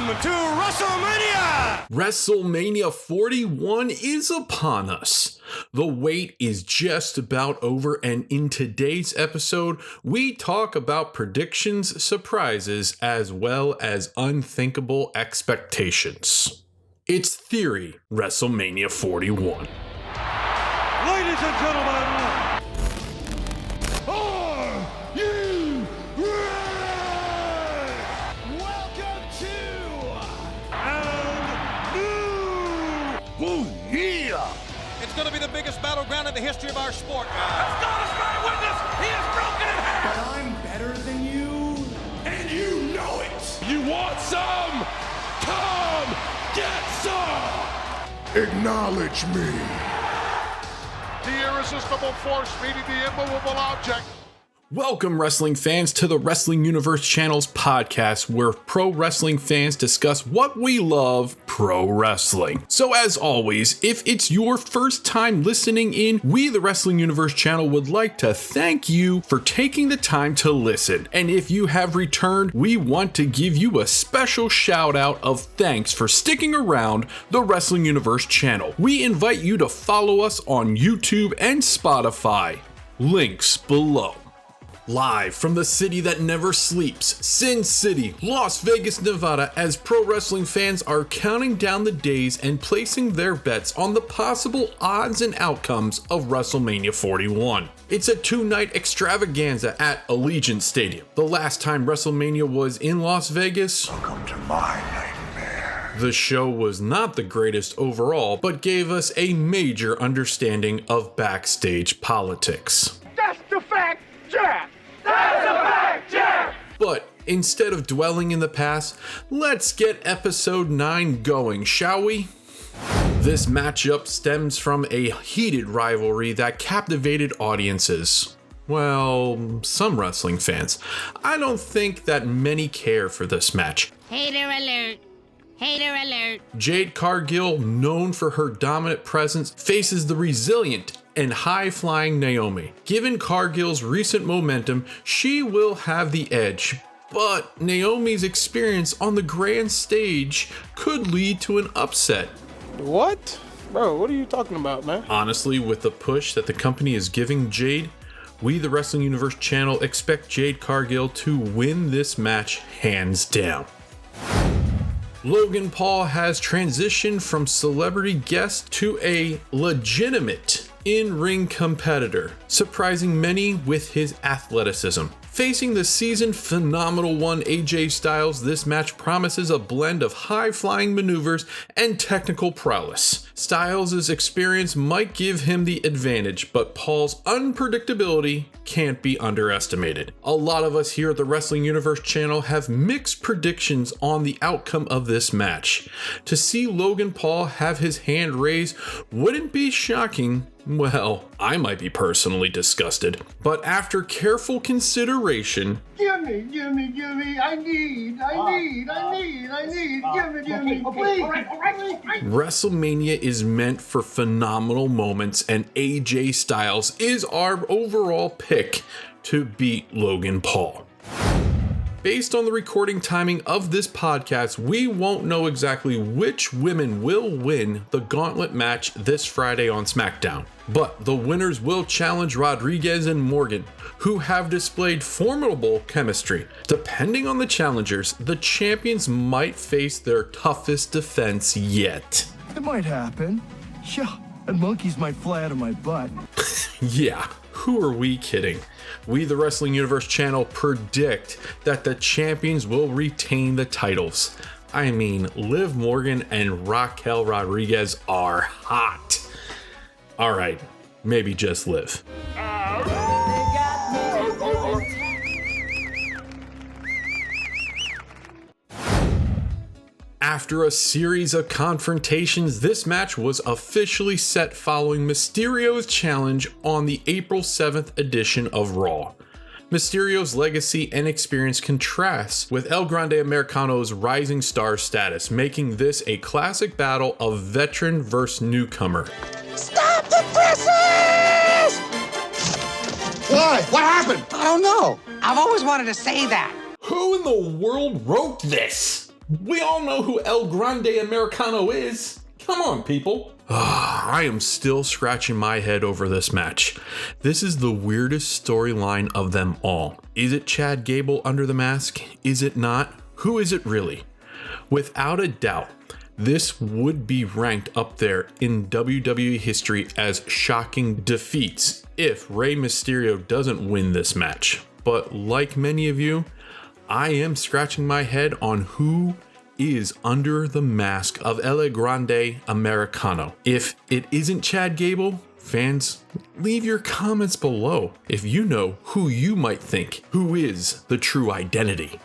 Welcome to WrestleMania! WrestleMania 41 is upon us. The wait is just about over, and in today's episode, we talk about predictions, surprises, as well as unthinkable expectations. It's Theory WrestleMania 41. Ladies and gentlemen, it's going to be the biggest battleground in the history of our sport. let's go, let's try to win this. He is broken in half. But I'm better than you, And you know it. You want some? Come get some. Acknowledge me. The irresistible force meeting the immovable object. Welcome, wrestling fans, to the Wrestling Universe Channel's podcast, where pro wrestling fans discuss what we love, pro wrestling. So as always, if it's your first time listening in, we, the Wrestling Universe Channel, would like to thank you for taking the time to listen. And if you have returned, we want to give you a special shout out of thanks for sticking around the Wrestling Universe Channel. We invite you to follow us on YouTube and Spotify. Links below. Live from the city that never sleeps, Sin City, Las Vegas, Nevada, as pro wrestling fans are counting down the days and placing their bets on the possible odds and outcomes of WrestleMania 41. It's a two-night extravaganza at Allegiant Stadium. The last time WrestleMania was in Las Vegas, Welcome to my nightmare. the show was not the greatest overall, but gave us a major understanding of backstage politics. That's the fact, Jack. That's a fact, Jack. But instead of dwelling in the past, let's get episode 9 going, shall we? This matchup stems from a heated rivalry that captivated audiences. Well, some wrestling fans. I don't think that many care for this match. Hater alert. Hater alert. Jade Cargill, known for her dominant presence, faces the resilient and high-flying Naomi. Given Cargill's recent momentum, she will have the edge, but Naomi's experience on the grand stage could lead to an upset. What? Bro, what are you talking about, man? Honestly, with the push that the company is giving Jade, we, the Wrestling Universe Channel, expect Jade Cargill to win this match hands down. Logan Paul has transitioned from celebrity guest to a legitimate in-ring competitor, surprising many with his athleticism. Facing the seasoned phenomenal one AJ Styles, this match promises a blend of high-flying maneuvers and technical prowess. Styles' experience might give him the advantage, but Paul's unpredictability can't be underestimated. A lot of us here at the Wrestling Universe Channel have mixed predictions on the outcome of this match. To see Logan Paul have his hand raised wouldn't be shocking. Well, I might be personally disgusted, but after careful consideration, Give me, I need, give me, please. All right. WrestleMania is meant for phenomenal moments, and AJ Styles is our overall pick to beat Logan Paul. Based on the recording timing of this podcast, we won't know exactly which women will win the gauntlet match this Friday on SmackDown. But the winners will challenge Rodriguez and Morgan, who have displayed formidable chemistry. Depending on the challengers, the champions might face their toughest defense yet. it might happen. Yeah, and monkeys might fly out of my butt. Yeah, who are we kidding? We, the Wrestling Universe Channel, predict that the champions will retain the titles. I mean, Liv Morgan and Raquel Rodriguez are hot. All right, maybe just Liv. After a series of confrontations, this match was officially set following Mysterio's challenge on the April 7th edition of Raw. Mysterio's legacy and experience contrasts with El Grande Americano's rising star status, making this a classic battle of veteran versus newcomer. Stop the presses! Why? What happened? I don't know. I've always wanted to say that. Who in the world wrote this? We all know who El Grande Americano is. Come on, people. I am still scratching my head over this match. This is the weirdest storyline of them all. Is it Chad Gable under the mask? Is it not? Who is it really? Without a doubt, this would be ranked up there in WWE history as shocking defeats if Rey Mysterio doesn't win this match. But like many of you, I am scratching my head on who is under the mask of El Grande Americano. If it isn't Chad Gable, fans, leave your comments below if you know who you might think who is the true identity.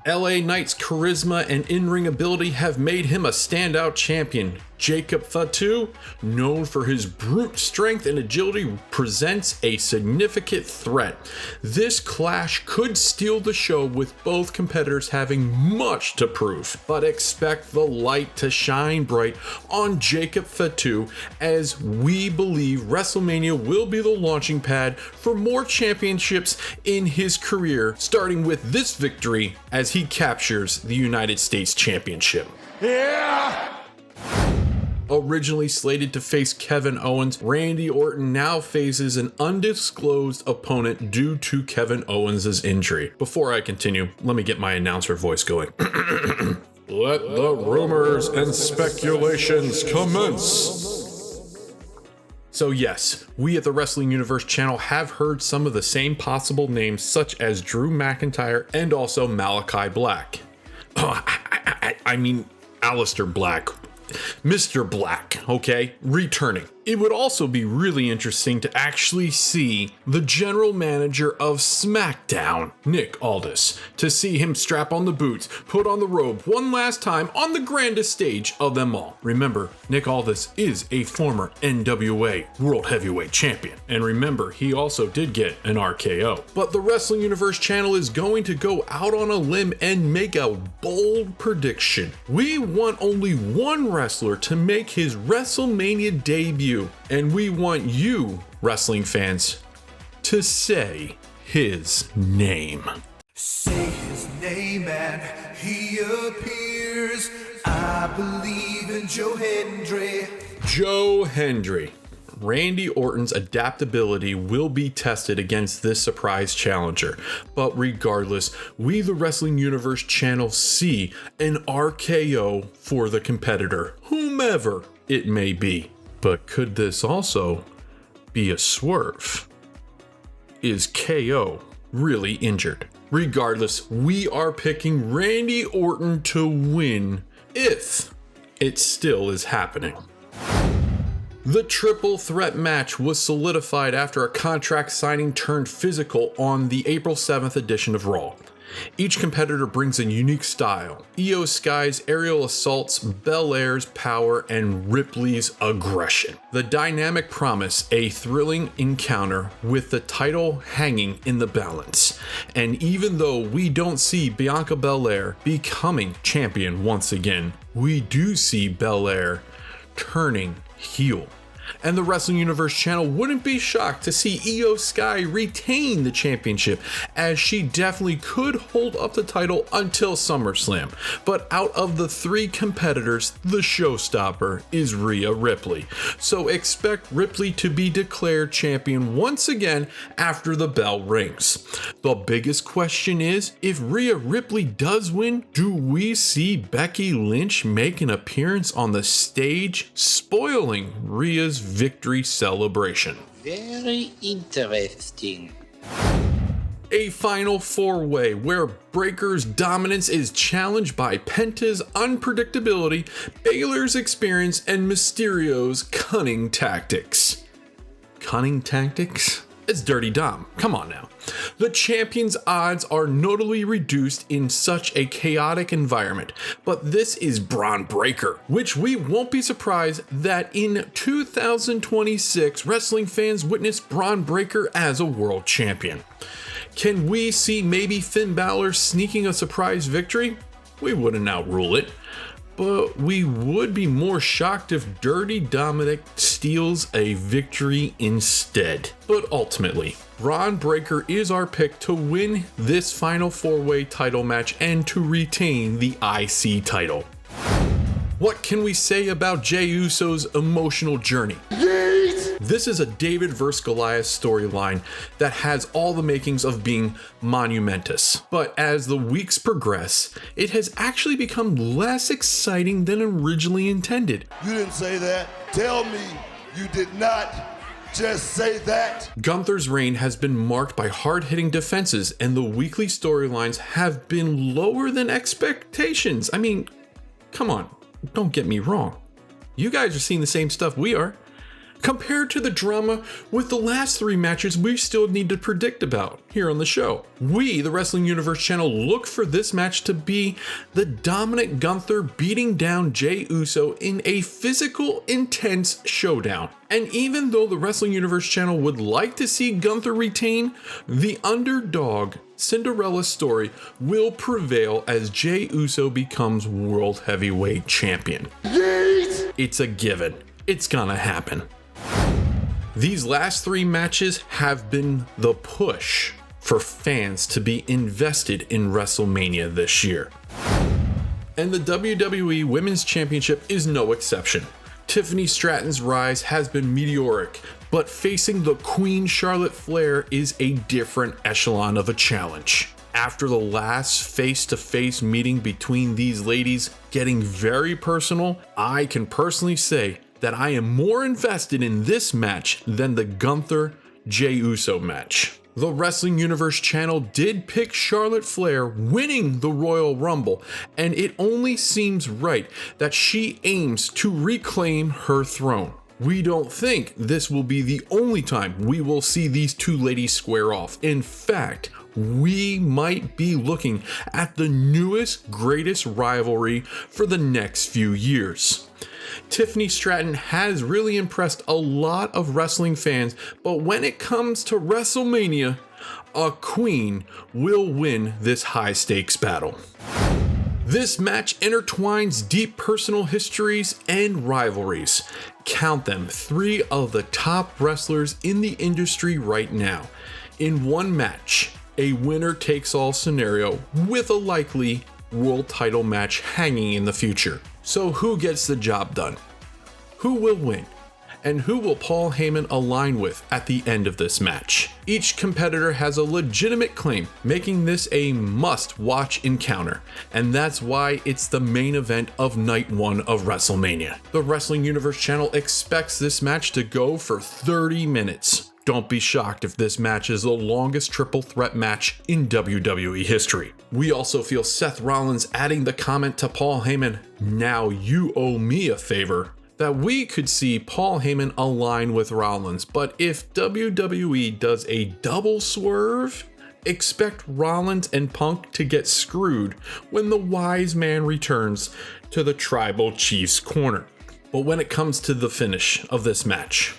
LA Knight's charisma and in-ring ability have made him a standout champion. Jacob Fatu, known for his brute strength and agility, presents a significant threat. This clash could steal the show with both competitors having much to prove, but expect the light to shine bright on Jacob Fatu as we believe WrestleMania will be the launching pad for more championships in his career, starting with this victory as he captures the United States Championship. Yeah! Originally slated to face Kevin Owens, Randy Orton now faces an undisclosed opponent due to Kevin Owens' injury. Before I continue, let me get my announcer voice going. Let the rumors and speculations commence. So yes, we at the Wrestling Universe channel have heard some of the same possible names such as Drew McIntyre and also Malachi Black. I mean, Aleister Black. Mr. Black, okay, returning. It would also be really interesting to actually see the general manager of SmackDown, Nick Aldis, to see him strap on the boots, put on the robe one last time on the grandest stage of them all. Remember, Nick Aldis is a former NWA World Heavyweight Champion. And remember, he also did get an RKO. But the Wrestling Universe channel is going to go out on a limb and make a bold prediction. We want only one wrestler to make his WrestleMania debut, and we want you, wrestling fans, to say his name. Say his name and he appears. I believe in Joe Hendry. Joe Hendry. Randy Orton's adaptability will be tested against this surprise challenger, but regardless, we the Wrestling Universe channel see an RKO for the competitor, whomever it may be. But could this also be a swerve? Is KO really injured? Regardless, we are picking Randy Orton to win if it still is happening. The triple threat match was solidified after a contract signing turned physical on the April 7th edition of Raw. Each competitor brings a unique style: Io Sky's aerial assaults, Belair's power, and Ripley's aggression. The dynamic promise a thrilling encounter with the title hanging in the balance. And even though we don't see Bianca Belair becoming champion once again, we do see Belair turning heel. And the Wrestling Universe channel wouldn't be shocked to see Io Sky retain the championship, as she definitely could hold up the title until SummerSlam. But out of the three competitors, the showstopper is Rhea Ripley. So expect Ripley to be declared champion once again after the bell rings. The biggest question is, if Rhea Ripley does win, do we see Becky Lynch make an appearance on the stage, spoiling Rhea's victory celebration? Very interesting. A final four-way where Breaker's dominance is challenged by Penta's unpredictability, Baylor's experience, and Mysterio's cunning tactics. Cunning tactics? It's Dirty Dom. Come on now. The champion's odds are notably reduced in such a chaotic environment, but this is Braun Breaker, which we won't be surprised that in 2026 wrestling fans witness Braun Breaker as a world champion. Can we see maybe Finn Balor sneaking a surprise victory? We wouldn't outrule it. but we would be more shocked if Dirty Dominic steals a victory instead. But ultimately, Braun Breaker is our pick to win this final 4-way title match and to retain the IC title. What can we say about Jey Uso's emotional journey? This is a David vs. Goliath storyline that has all the makings of being monumentous. But as the weeks progress, it has actually become less exciting than originally intended. You didn't say that. Tell me you did not just say that. Gunther's reign has been marked by hard-hitting defenses, and the weekly storylines have been lower than expectations. I mean, come on. Don't get me wrong. You guys are seeing the same stuff we are. Compared to the drama with the last 3 matches we still need to predict about here on the show. We, the Wrestling Universe channel, look for this match to be the dominant Gunther beating down Jey Uso in a physical, intense showdown. And even though the Wrestling Universe channel would like to see Gunther retain, the underdog Cinderella story will prevail as Jey Uso becomes World Heavyweight Champion. Yeet! It's a given. It's gonna happen. These last 3 matches have been the push for fans to be invested in WrestleMania this year. And the WWE Women's Championship is no exception. Tiffany Stratton's rise has been meteoric, but facing the Queen Charlotte Flair is a different echelon of a challenge. After the last face-to-face meeting between these ladies getting very personal, I can personally say that I am more invested in this match than the Gunther Jey Uso match. The Wrestling Universe channel did pick Charlotte Flair winning the Royal Rumble, and it only seems right that she aims to reclaim her throne. We don't think this will be the only time we will see these 2 ladies square off. In fact, we might be looking at the newest, greatest rivalry for the next few years. Tiffany Stratton has really impressed a lot of wrestling fans, but when it comes to WrestleMania, a queen will win this high-stakes battle. This match intertwines deep personal histories and rivalries. Count them, 3 of the top wrestlers in the industry right now. In one match, a winner-takes-all scenario with a likely world title match hanging in the future. So who gets the job done? Who will win? And who will Paul Heyman align with at the end of this match? Each competitor has a legitimate claim, making this a must-watch encounter, and that's why it's the main event of Night 1 of WrestleMania. The Wrestling Universe channel expects this match to go for 30 minutes. Don't be shocked if this match is the longest triple threat match in WWE history. We also feel Seth Rollins adding the comment to Paul Heyman, "Now you owe me a favor," that we could see Paul Heyman align with Rollins, but if WWE does a double swerve, expect Rollins and Punk to get screwed when the wise man returns to the Tribal Chief's corner. But when it comes to the finish of this match,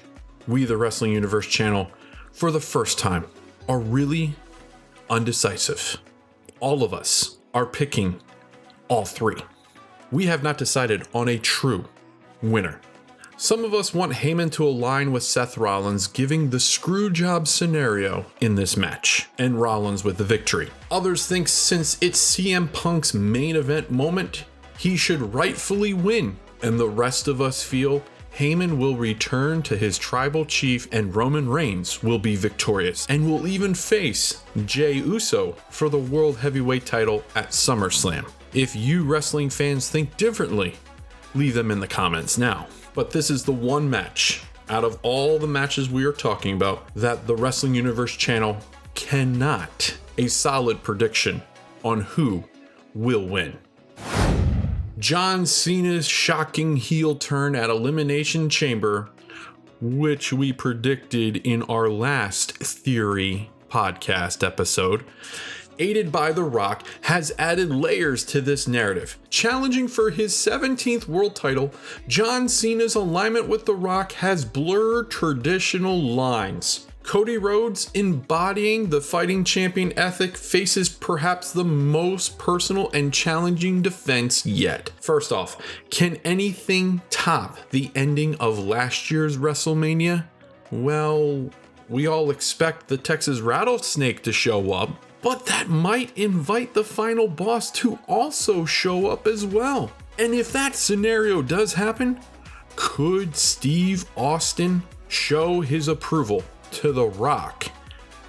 we, the Wrestling Universe channel, for the first time, are really undecisive. All of us are picking all 3. We have not decided on a true winner. Some of us want Heyman to align with Seth Rollins, giving the screwjob scenario in this match, and Rollins with the victory. Others think since it's CM Punk's main event moment, he should rightfully win, and the rest of us feel Heyman will return to his tribal chief and Roman Reigns will be victorious and will even face Jey Uso for the World Heavyweight title at SummerSlam. If you wrestling fans think differently, leave them in the comments now. But this is the one match out of all the matches we are talking about that the Wrestling Universe channel cannot a solid prediction on who will win. John Cena's shocking heel turn at Elimination Chamber, which we predicted in our last Theory podcast episode, aided by The Rock, has added layers to this narrative. Challenging for his 17th world title, John Cena's alignment with The Rock has blurred traditional lines. Cody Rhodes, embodying the fighting champion ethic, faces perhaps the most personal and challenging defense yet. First off, can anything top the ending of last year's WrestleMania? Well, we all expect the Texas Rattlesnake to show up, but that might invite the final boss to also show up as well. And if that scenario does happen, could Steve Austin show his approval to The Rock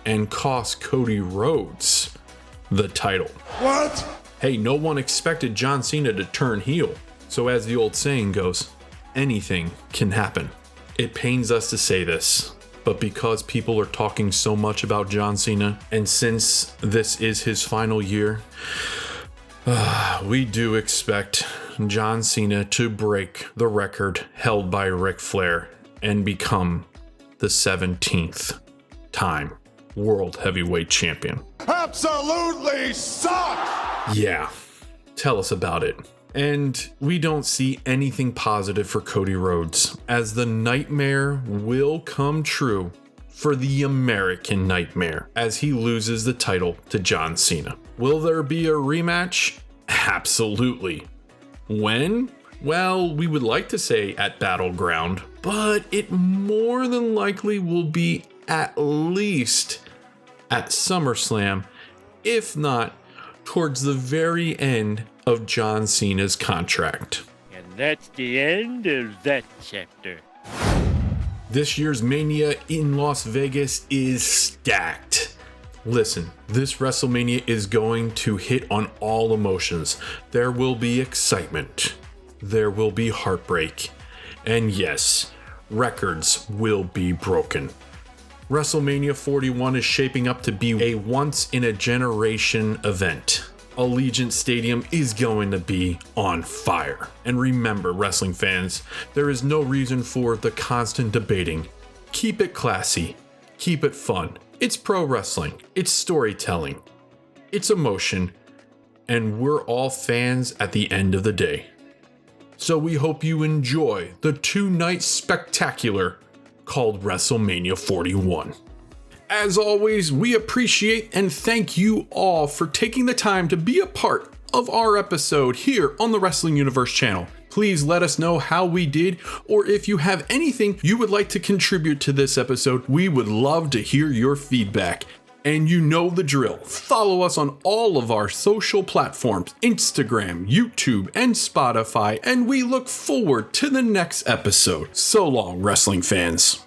and cost Cody Rhodes the title? What? Hey, no one expected John Cena to turn heel. So as the old saying goes, anything can happen. It pains us to say this, but because people are talking so much about John Cena, and since this is his final year, we do expect John Cena to break the record held by Ric Flair and become the 17th time World Heavyweight Champion. Absolutely suck! Yeah, tell us about it. And we don't see anything positive for Cody Rhodes, as the nightmare will come true for the American Nightmare as he loses the title to John Cena. Will there be a rematch? Absolutely. When? Well, we would like to say at Battleground, but it more than likely will be at least at SummerSlam, if not towards the very end of John Cena's contract. And that's the end of that chapter. This year's Mania in Las Vegas is stacked. Listen, this WrestleMania is going to hit on all emotions. There will be excitement. There will be heartbreak. And yes, records will be broken. WrestleMania 41 is shaping up to be a once-in-a-generation event. Allegiant Stadium is going to be on fire. And remember, wrestling fans, there is no reason for the constant debating. Keep it classy. Keep it fun. It's pro wrestling. It's storytelling. It's emotion. And we're all fans at the end of the day. So we hope you enjoy the two-night spectacular called WrestleMania 41. As always, we appreciate and thank you all for taking the time to be a part of our episode here on the Wrestling Universe channel. Please let us know how we did, or if you have anything you would like to contribute to this episode, we would love to hear your feedback. And you know the drill. Follow us on all of our social platforms, Instagram, YouTube, and Spotify, and we look forward to the next episode. So long, wrestling fans.